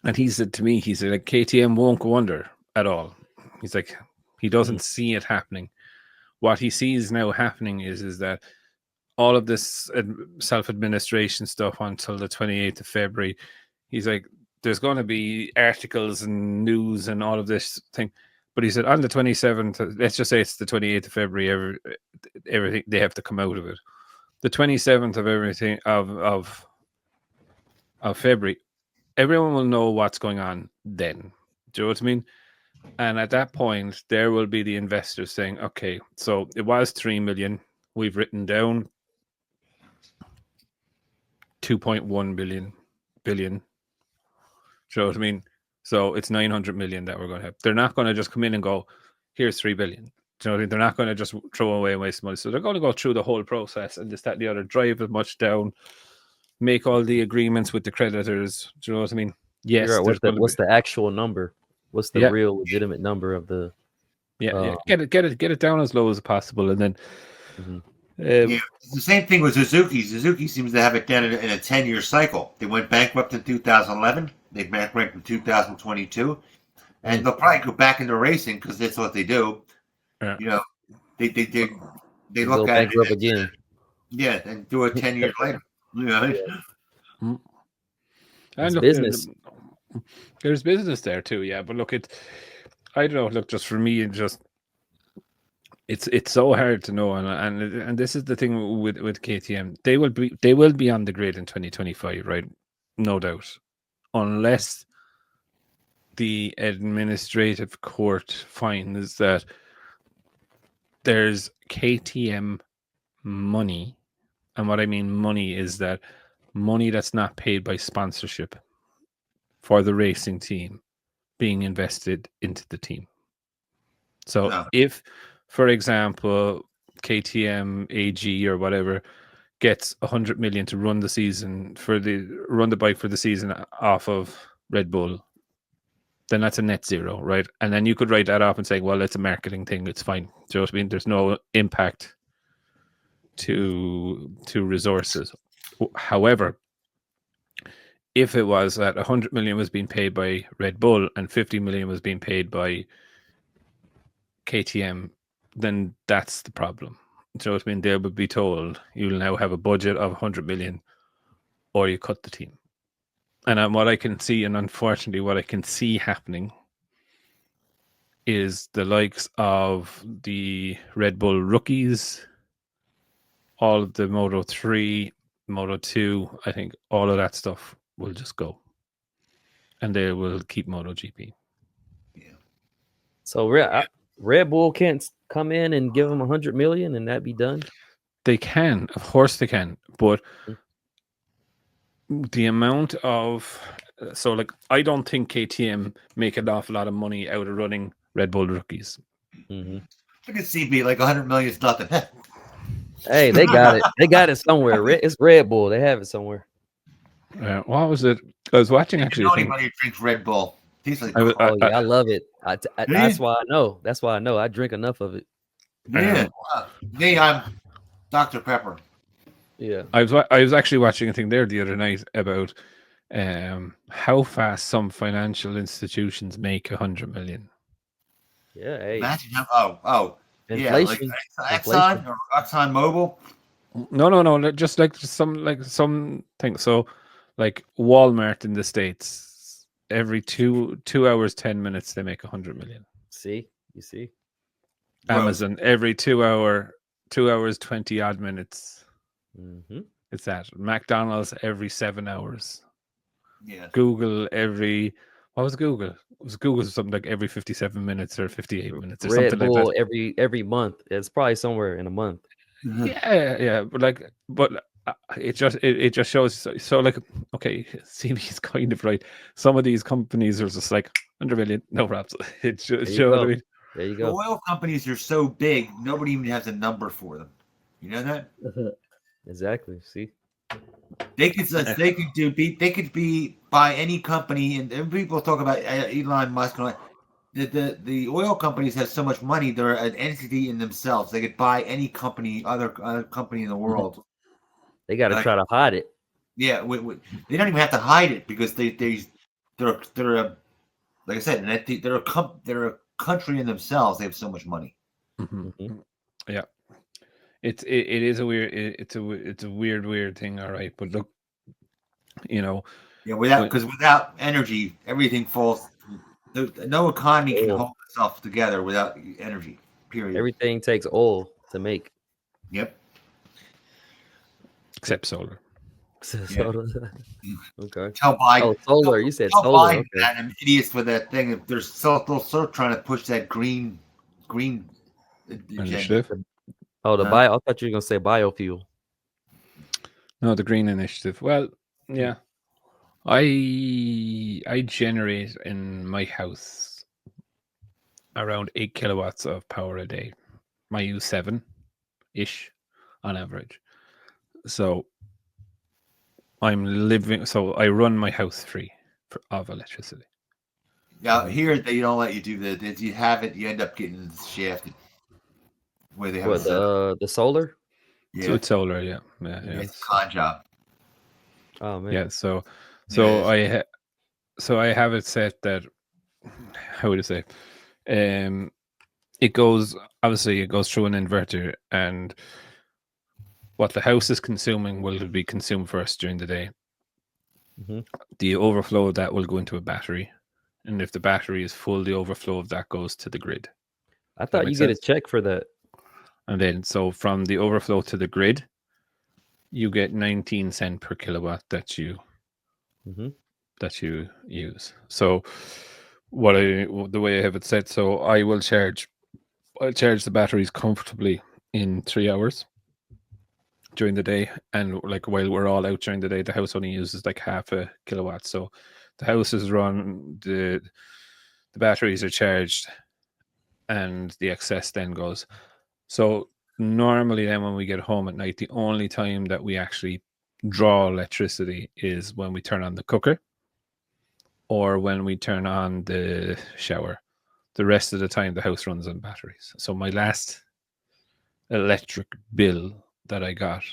S2: and he said to me, like, KTM won't go under at all. He's like, he doesn't see it happening. What he sees now happening is that all of this self-administration stuff until the 28th of February, he's like, there's going to be articles and news and all of this thing. But he said on the 27th, let's just say it's the 28th of February, everything, they have to come out of it. The 27th of everything of February, everyone will know what's going on then. Do you know what I mean? And at that point, there will be the investors saying, okay, so it was 3 million. We've written down 2.1 billion. Do you know what I mean? So it's 900 million that we're going to have. They're not going to just come in and go, here's 3 billion. Do you know what I mean? They're not going to just throw away and waste money. So they're going to go through the whole process and this, that, and the other, drive it much down, make all the agreements with the creditors. Do you know what I mean? Yes.
S3: What's the actual number? What's the real legitimate number of the?
S2: Yeah. Get it down as low as possible, and then.
S1: It's the same thing with Suzuki. Suzuki seems to have it done in a 10-year cycle. They went bankrupt in 2011. They bankrupt in 2022, and they'll probably go back into racing because that's what they do.
S2: Yeah.
S1: You know, they look at
S3: bankrupt again.
S1: Yeah, and do it 10 years later. You know?
S2: And
S3: it's
S2: look,
S3: business.
S2: There's business there too, yeah. But look, I don't know. Look, just for me, it's so hard to know, and this is the thing with KTM. They will be on the grid in 2025, right? No doubt, unless the administrative court finds that there's KTM money, and what I mean money is that money that's not paid by sponsorship for the racing team being invested into the team. So if, for example, KTM AG or whatever gets 100 million to run the bike for the season off of Red Bull, then that's a net zero, right? And then you could write that off and say, well, it's a marketing thing, it's fine. Do you know what I mean? There's no impact to resources. However, if it was that 100 million was being paid by Red Bull and 50 million was being paid by KTM, then that's the problem. Do you know what I mean? They would be told, you'll now have a budget of 100 million or you cut the team. And what I can see, and unfortunately what I can see happening, is the likes of the Red Bull rookies, all of the Moto 3, Moto 2, I think all of that stuff will just go. And they will keep MotoGP.
S1: Yeah.
S3: So Red Bull can't come in and give them 100 million and that be done?
S2: They can, of course they can, but the amount of I don't think KTM make an awful lot of money out of running Red Bull rookies.
S1: I can see be like 100 million is nothing.
S3: Hey, they got it. They got it somewhere. It's Red Bull. They have it somewhere.
S2: What was it? I was watching actually.
S1: Anybody drinks Red Bull. Like,
S3: I love it. That's why I know. That's why I know. I drink enough of it.
S1: Yeah. Me, I'm Dr. Pepper.
S3: Yeah.
S2: I was actually watching a thing there the other night about how fast some financial institutions make 100 million.
S3: Yeah. Hey.
S1: Imagine
S3: Inflation.
S1: Yeah, like Exxon or Exxon Mobil.
S2: No. Just like some things. So, like Walmart in the States, every two hours 10 minutes they make 100 million.
S3: See, you see.
S2: Amazon every 2 hours 20 odd minutes. It's that. McDonald's every 7 hours.
S1: Yeah.
S2: Google every What was Google? It was Google something like every 57 minutes or 58 minutes or
S3: Red
S2: something
S3: Bull
S2: like that.
S3: every month. It's probably somewhere in a month.
S2: Yeah, but it just shows. So like, okay, CB is kind of right. Some of these companies are just like 100 million, no props. It's just, you know what I mean?
S3: There you
S1: The
S3: go.
S1: oil companies are so big, nobody even has a number for them. You know that?
S3: Exactly. See,
S1: They could be by any company, and people talk about Elon Musk. And all that. The oil companies have so much money; they're an entity in themselves. They could buy any company, other company in the world.
S3: they got to
S1: Like,
S3: try to hide it.
S1: yeah, they don't even have to hide it because they're a, like I said, an entity, they're a country in themselves. They have so much money.
S3: Mhm.
S2: Yeah, it is a weird. It's a weird thing. All right, but look, you know,
S1: Yeah, without energy, everything falls. No economy can
S3: Oil.
S1: hold itself together without energy. Period.
S3: Everything takes oil to make.
S1: Yep.
S2: except solar.
S3: Okay.
S1: Tell Biden.
S3: Oh, solar. You said
S1: Tell
S3: solar.
S1: Biden
S3: Okay.
S1: that and idiots with that thing. If they're still trying to push that green agenda.
S2: Initiative.
S3: Oh, the
S1: Huh?
S3: bio. I thought you were gonna say biofuel.
S2: No, the green initiative. Well, yeah, I generate in my house around 8 kilowatts of power a day. I use 7-ish on average. So so I run my house free of electricity.
S1: Now here they don't let you do that. If you have it, you end up getting shafted. Where they have
S3: What the solar?
S2: So
S1: yeah,
S2: it's solar, yeah.
S1: it's a con job.
S3: Oh man.
S2: Yeah, so
S1: Yeah,
S2: I have it set that, how would I say, it goes through an inverter, and what the house is consuming will be consumed first during the day.
S3: Mhm.
S2: The overflow of that will go into a battery, and if the battery is full, the overflow of that goes to the grid.
S3: I thought you get a check for that.
S2: And then, so from the overflow to the grid, you get 19 cents per kilowatt that you use. So the way I have it set, so I'll charge the batteries comfortably in 3 hours during the day, and like while we're all out during the day, the house only uses like half a kilowatt. So the house is run, the batteries are charged, and the excess then goes. So normally then when we get home at night, the only time that we actually draw electricity is when we turn on the cooker or when we turn on the shower. The rest of the time the house runs on batteries. So my last electric bill that I got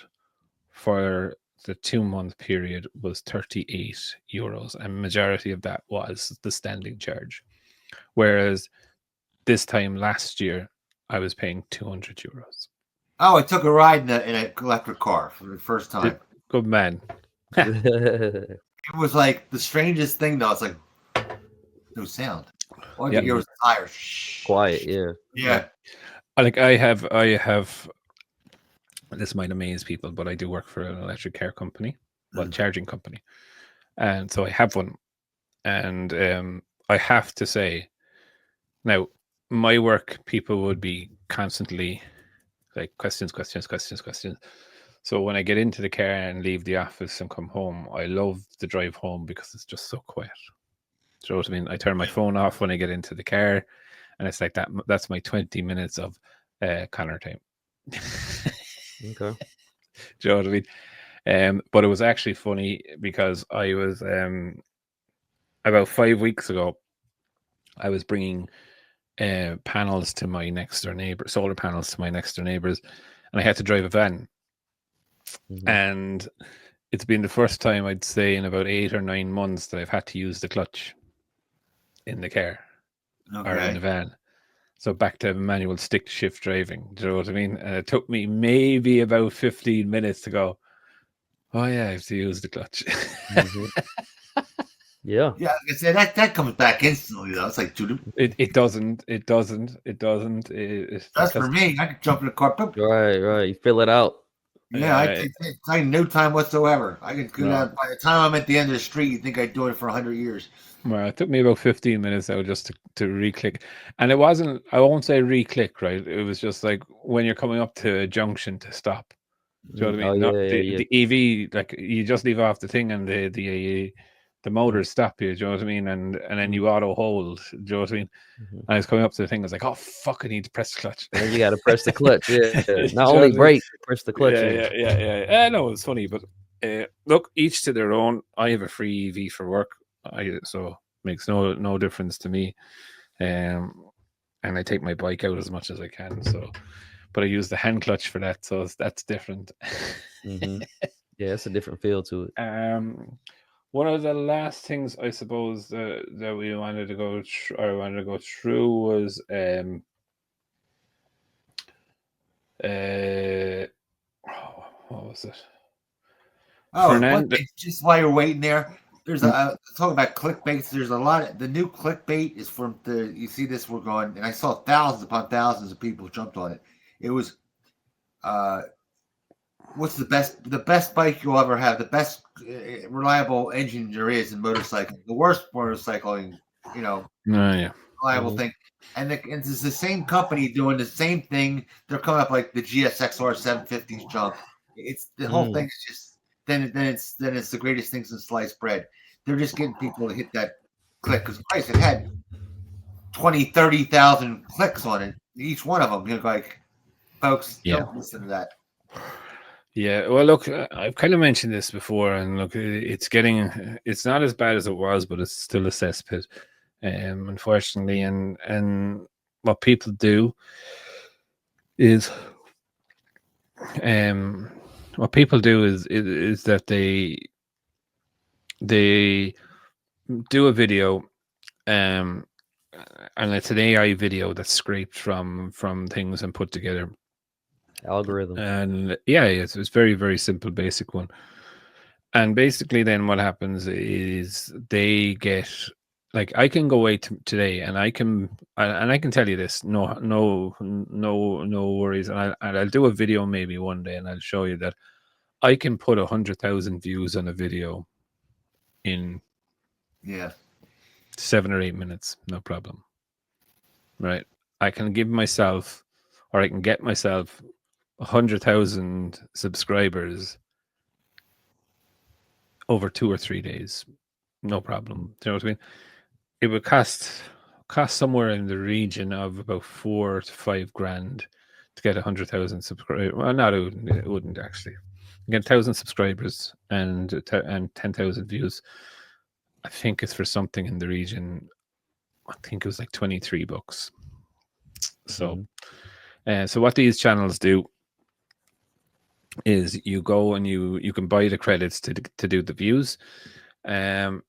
S2: for the 2-month period was €38, and majority of that was the standing charge. Whereas this time last year, I was paying €200.
S1: Oh, I took a ride in an electric car for the first time.
S2: Good man.
S1: It was like the strangest thing, though. It's like no sound. All you hear was the tires.
S3: Quiet, yeah.
S1: Yeah.
S2: Like I have. This might amaze people, but I do work for an electric car company, charging company, and so I have one. And I have to say, now my work, people would be constantly like questions. So when I get into the car and leave the office and come home, I love the drive home because it's just so quiet. Do you know what I mean? I turn my phone off when I get into the car, and it's like that. That's my 20 minutes of Connor time.
S3: Okay.
S2: Do you know what I mean? But it was actually funny because I was about 5 weeks ago, I was bringing panels to my next door neighbor, solar panels to my next door neighbors, and I had to drive a van. And it's been the first time, I'd say, in about 8 or 9 months that I've had to use the clutch in the car or in the van. So back to manual stick shift driving. Do you know what I mean? And it took me maybe about 15 minutes to go, oh yeah, I have to use the clutch.
S3: Yeah.
S1: Yeah, I said that comes back instantly though. It's like
S2: it doesn't.
S1: That's for me. I can jump in the car. Boop.
S3: Right. You fill it out.
S1: Yeah, I no time whatsoever. I can go down. By the time I'm at the end of the street, you think I'd do it for 100 years.
S2: Well, it took me about 15 minutes now just to re-click. And it wasn't, I won't say re-click, right? It was just like when you're coming up to a junction to stop. Do you know what I
S3: Oh
S2: mean? Not
S3: yeah.
S2: the EV, like you just leave off the thing and the motors stop you, do you know what I mean? And then you auto hold, do you know what I mean? And I was coming up to the thing, I was like, oh fuck, I need to press the clutch.
S3: And you got to press the clutch. Yeah.
S2: Do you
S3: Not
S2: know
S3: only
S2: what I mean?
S3: brake, press the clutch.
S2: Yeah. I know it's funny, but look, each to their own. I have a free EV for work, so makes no difference to me. And I take my bike out as much as I can. So, but I use the hand clutch for that, so that's different.
S3: Yeah, it's a different feel to it.
S2: One of the last things I suppose that we wanted to go through was what was it?
S1: Fernando. Just while you're waiting there, there's talking about clickbaits. There's a lot of the new clickbait is from you see this, we're going, and I saw thousands upon thousands of people jumped on it. It was what's the best bike you'll ever have, the best reliable engine there is in motorcycling, the worst motorcycling, reliable thing. And it's the same company doing the same thing. They're coming up like the GSXR 750s jump. It's the whole thing's just then it's the greatest thing since sliced bread. They're just getting people to hit that click because Christ, it had 20,000-30,000 clicks on it. Each one of them, like folks, don't listen to that.
S2: Yeah, well, look, I've kind of mentioned this before, and look, it's not as bad as it was, but it's still a cesspit, unfortunately. And what people do is, that they do a video, and it's an AI video that's scraped from things and put together.
S3: Algorithm.
S2: And it's very, very simple, basic one. And basically then what happens is they get, like, I can go away today and I can tell you this, no worries. And I'll do a video maybe one day and I'll show you that I can put 100,000 views on a video in 7 or 8 minutes, no problem. Right? I can get myself 100,000 subscribers over 2 or 3 days, no problem. Do you know what I mean? It would cost somewhere in the region of about 4 to 5 grand to get 100,000 subscribers. Well, no, it wouldn't actually. You get 1,000 subscribers and 10,000 views. I think it's for something in the region. I think it was like $23. So, so what these channels do is you go and you can buy the credits to do the views, and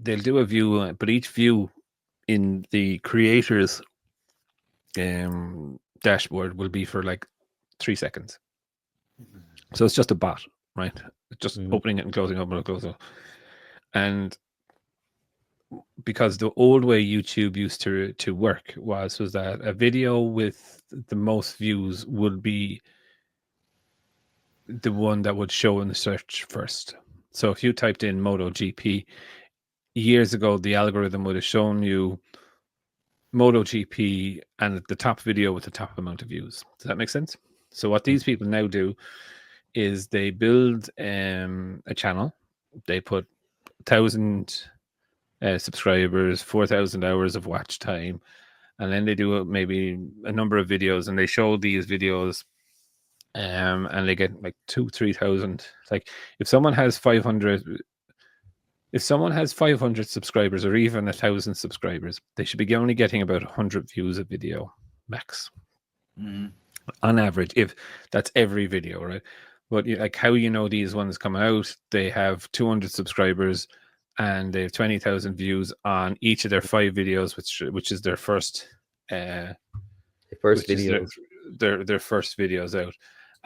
S2: they'll do a view, but each view in the creator's dashboard will be for like 3 seconds. So it's just a bot, right? Just opening it and closing up. And because the old way YouTube used to work was that a video with the most views would be the one that would show in the search first. So if you typed in MotoGP years ago, the algorithm would have shown you MotoGP and the top video with the top amount of views. Does that make sense? So what these people now do is they build a channel. They put 1,000 subscribers, 4,000 hours of watch time, and then they do maybe a number of videos, and they show these videos, and they get like 2,000-3,000. Like if someone has 500 subscribers or even 1,000 subscribers, they should be only getting about 100 views a video max on average, if that's every video, right? But like how these ones come out, they have 200 subscribers and they have 20,000 views on each of their 5 videos, which is their first
S3: videos.
S2: Their first videos out.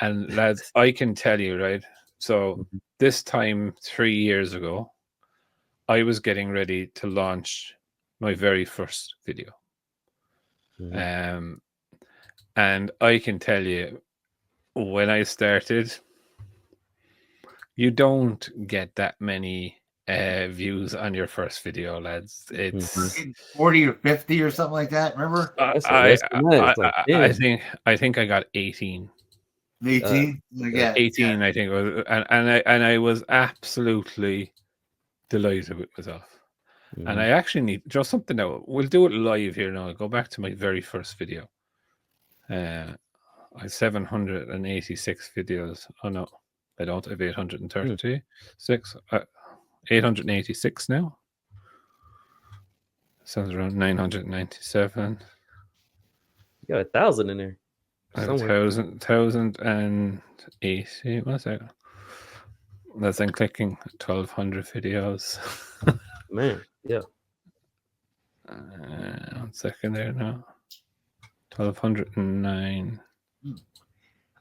S2: And lads, I can tell you, right? So this time 3 years ago, I was getting ready to launch my very first video. And I can tell you, when I started, you don't get that many views on your first video, lads. It's
S1: 40 or 50 or something like that. Remember?
S2: I think I got 18.
S1: 18.
S2: 18, I think it was, and I was absolutely delighted with myself. And I actually need just something now. We'll do it live here now. I'll go back to my very first video. I have 786 videos. Oh no, I don't. I have 836. 886 now. Sounds around 997.
S3: You got 1,000 in there.
S2: 1,080. What's that? That's then clicking 1,200 videos.
S3: Man, yeah.
S2: 1 second there now. 1,209.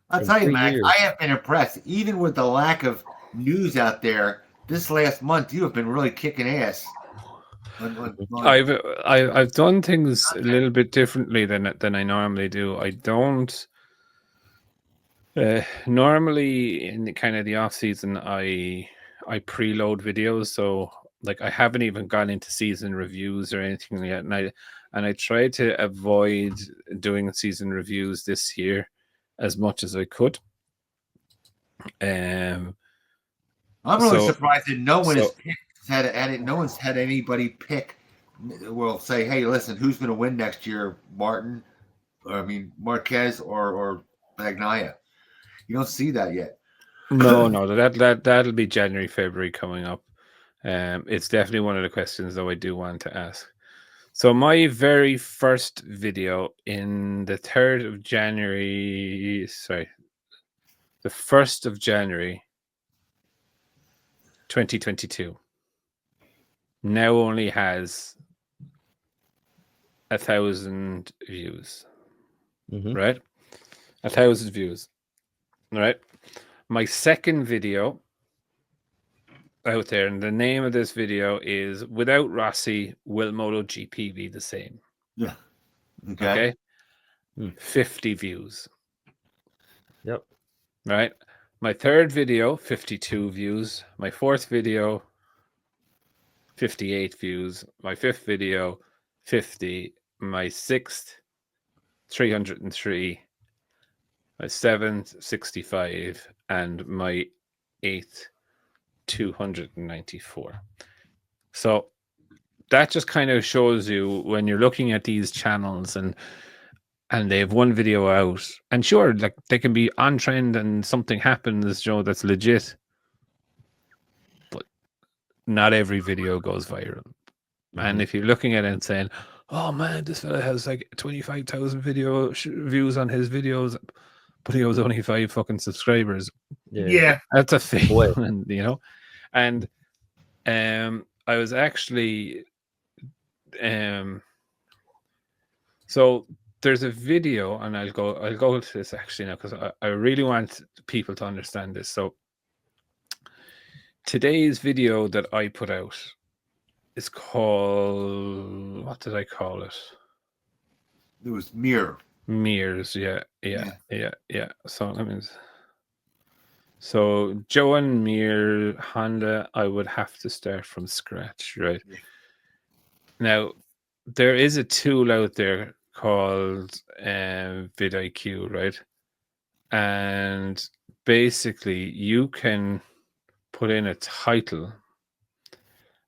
S1: I'll tell you, Mac, I have been impressed. Even with the lack of news out there, this last month you have been really kicking ass.
S2: I've done things a little bit differently than I normally do. I don't normally in kind of the off season I preload videos, so like I haven't even gone into season reviews or anything yet, and I tried to avoid doing season reviews this year as much as I could. I'm
S1: really surprised that no one has had it. No one's had anybody pick. Well, say, hey, listen, who's going to win next year, Martin? Marquez or Bagnaia. You don't see that yet.
S2: No, that'll be January, February coming up. It's definitely one of the questions though I do want to ask. So my very first video in the 1st of January, the 1st of January 2022 now only has 1,000 views. Right? 1,000 views. Right? My second video out there, and the name of this video is "Without Rossi, Will MotoGP Be the Same?"
S1: Yeah.
S2: Okay. 50 views.
S3: Yep.
S2: Right. My third video, 52 views. My fourth video, 58 views. My fifth video, 50. My sixth, 303. My seventh, 65. And my eighth, 294. So that just kind of shows you when you're looking at these channels and they have one video out, and sure, like they can be on trend and something happens, that's legit, but not every video goes viral. And if you're looking at it and saying, oh man, this fella has like 25,000 views on his videos, but he has only 5 fucking subscribers.
S1: Yeah.
S2: That's a fail. And I was actually so there's a video, and I'll go to this actually now because I really want people to understand this. So today's video that I put out is called, what did I call it?
S1: It was Mirrors.
S2: Yeah. So Joe and Mir Honda, I would have to start from scratch, right? Yeah. Now there is a tool out there called vidIQ, right? And basically you can put in a title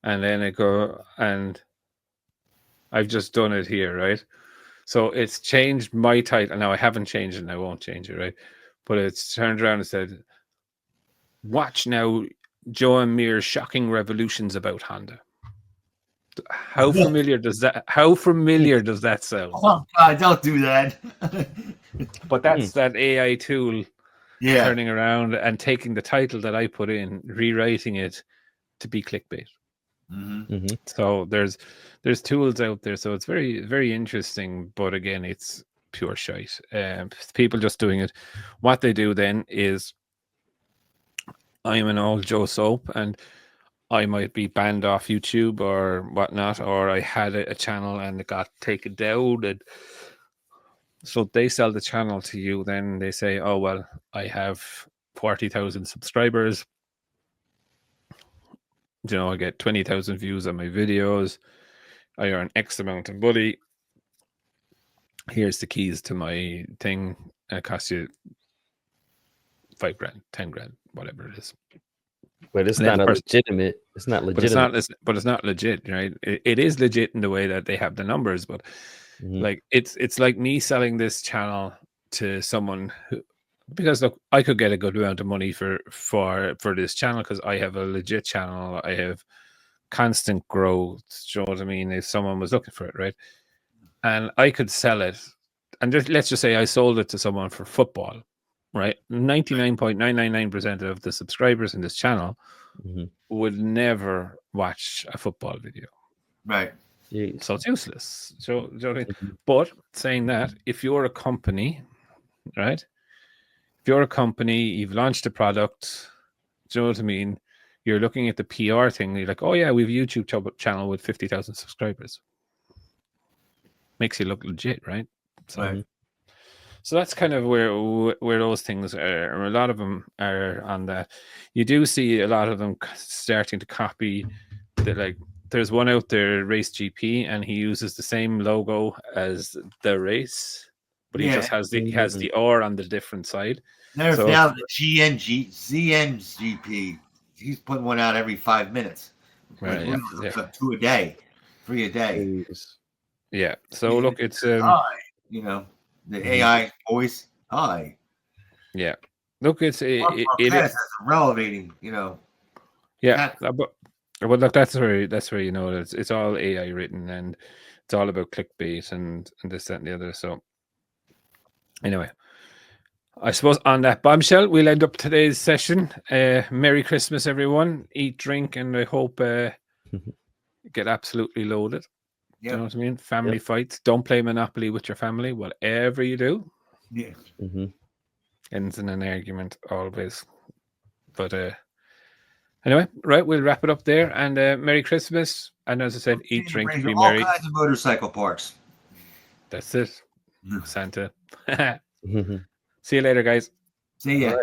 S2: and then it go, and I've just done it here, right? So it's changed my title. Now I haven't changed it and I won't change it, right? But it's turned around and said, watch now Joe and Mir's shocking revolutions about Honda. How familiar does that sound?
S1: Oh God, don't do that.
S2: But that's that AI tool turning around and taking the title that I put in, rewriting it to be clickbait. So there's tools out there, so it's very, very interesting, but again, it's pure shite. People just doing it. What they do then is, I'm an old Joe Soap and I might be banned off YouTube or whatnot, or I had a channel and it got taken down, and so they sell the channel to you. Then they say, oh well, I have 40,000 subscribers, You know, I get 20,000 views on my videos. I earn X amount of money. Here's the keys to my thing. And it costs you $5,000, $10,000, whatever it is.
S3: But it's
S2: And then
S3: not
S2: the
S3: a legitimate. It's not legitimate.
S2: But it's not legit, right? It is legit in the way that they have the numbers, but like it's like me selling this channel to someone who, because look, I could get a good amount of money for this channel because I have a legit channel. I have constant growth. Do you know what I mean? If someone was looking for it, right? And I could sell it, and let's just say I sold it to someone for football, right? 99.999% of the subscribers in this channel would never watch a football video.
S1: Right.
S3: Jeez.
S2: So it's useless. So, do you know what I mean? But saying that, if you're a company, right? If you're a company, you've launched a product, do you know what I mean? You're looking at the PR thing. You're like, oh yeah, we have a YouTube channel with 50,000 subscribers. Makes you look legit, right? So,
S1: Right.
S2: So that's kind of where those things are. A lot of them are on that. You do see a lot of them starting to copy. Like, there's one out there, Race GP, and he uses the same logo as the race, but he just has the R on the different side.
S1: There's now the ZNGP. He's putting one out every 5 minutes.
S2: Right,
S1: like 2 a day, 3 a day.
S2: Yeah. So look, it's
S1: hi, you know, the AI voice. Hi.
S2: Yeah. Look, it
S1: is relevating, you know.
S2: Yeah, but look, that's where you know it's all AI written, and it's all about clickbait and this, that, and the other. So anyway, I suppose on that bombshell, we'll end up today's session. Merry Christmas, everyone. Eat, drink, and I hope get absolutely loaded. You know what I mean? Family fights. Don't play Monopoly with your family. Whatever you do, ends in an argument always. But anyway, right, we'll wrap it up there. And Merry Christmas. And as I said, eat, drink, be merry.
S1: All kinds of motorcycle parks.
S2: That's it. Santa. See you later, guys.
S1: See ya.